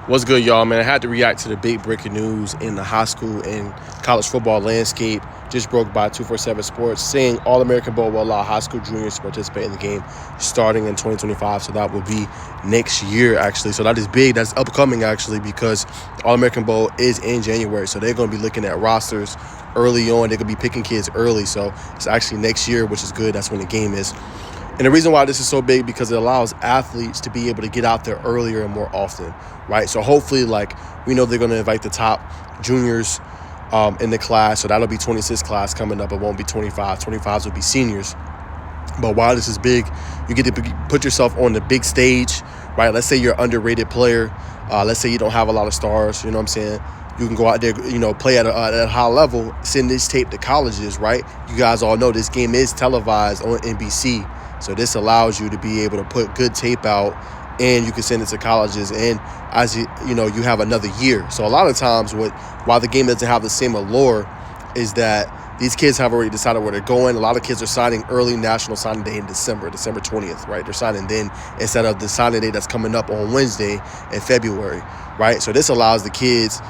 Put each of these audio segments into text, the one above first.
What's good, y'all, man? I had to react to the big breaking news in the high school and college football landscape. Just broke by 247 Sports, saying All-American Bowl will allow high school juniors to participate in the game starting in 2025. So that will be next year, actually. So that is big. That's upcoming, actually, because All-American Bowl is in January. So they're going to be looking at rosters early on. They're going to be picking kids early. So it's actually next year, which is good. That's when the game is. And the reason why this is so big because it allows athletes to be able to get out there earlier and more often, right? So hopefully, we know they're going to invite the top juniors in the class. So that'll be 26 class coming up. It won't be 25. 25s will be seniors. But while this is big, you get to put yourself on the big stage, right? Let's say you're an underrated player. Let's say you don't have a lot of stars, you know what I'm saying? You can go out there, play at a high level, send this tape to colleges, right? You guys all know this game is televised on NBC. So this allows you to be able to put good tape out, and you can send it to colleges. And as you have another year. So a lot of times, while the game doesn't have the same allure, is that these kids have already decided where they're going. A lot of kids are signing early National Signing Day in December 20th, right? They're signing then instead of the signing day that's coming up on Wednesday in February, right? So this allows the kids,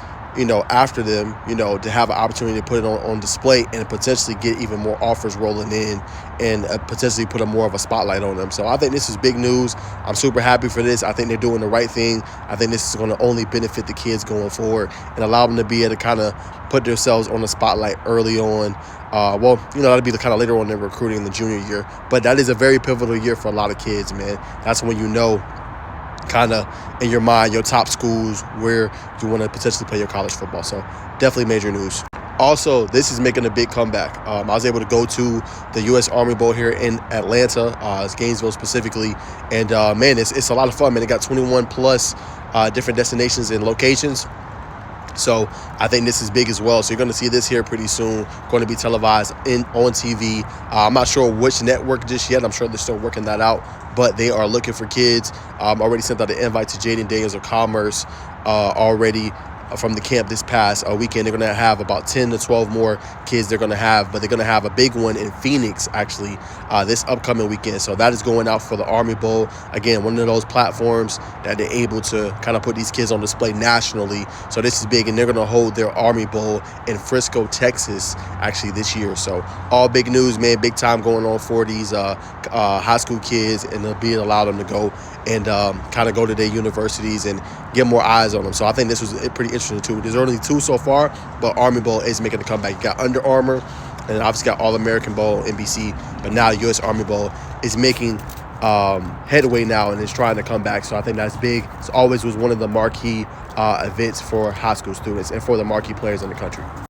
after them, to have an opportunity to put it on display and potentially get even more offers rolling in and potentially put more of a spotlight on them. So I think this is big news. I'm super happy for this. I think they're doing the right thing. I think this is going to only benefit the kids going forward and allow them to be able to kind of put themselves on the spotlight early on. That'll be the kind of later on in recruiting in the junior year. But that is a very pivotal year for a lot of kids, man. That's when kind of in your mind, your top schools where you want to potentially play your college football. So definitely major news. Also, this is making a big comeback. I was able to go to the U.S. Army Bowl here in Atlanta, it's Gainesville specifically. And, it's a lot of fun, man. It got 21 plus different destinations and locations. So I think this is big as well. So you're going to see this here pretty soon, going to be televised on TV. I'm not sure which network just yet. I'm sure they're still working that out, but they are looking for kids. Already sent out an invite to Jaden Daniels of Commerce already from the camp this past weekend. They're going to have about 10 to 12 more kids they're going to have, but they're going to have a big one in Phoenix, actually, this upcoming weekend. So that is going out for the Army Bowl. Again, one of those platforms that they're able to kind of put these kids on display nationally. So this is big, and they're going to hold their Army Bowl in Frisco, Texas, actually, this year. So all big news, man, big time going on for these high school kids, and they'll be allowed them to go and kind of go to their universities and get more eyes on them. So I think this was pretty interesting too. There's only 2 so far, but Army Bowl is making a comeback. You got Under Armour, and obviously got All-American Bowl, NBC, but now U.S. Army Bowl is making headway now and is trying to come back. So I think that's big. It always was one of the marquee events for high school students and for the marquee players in the country.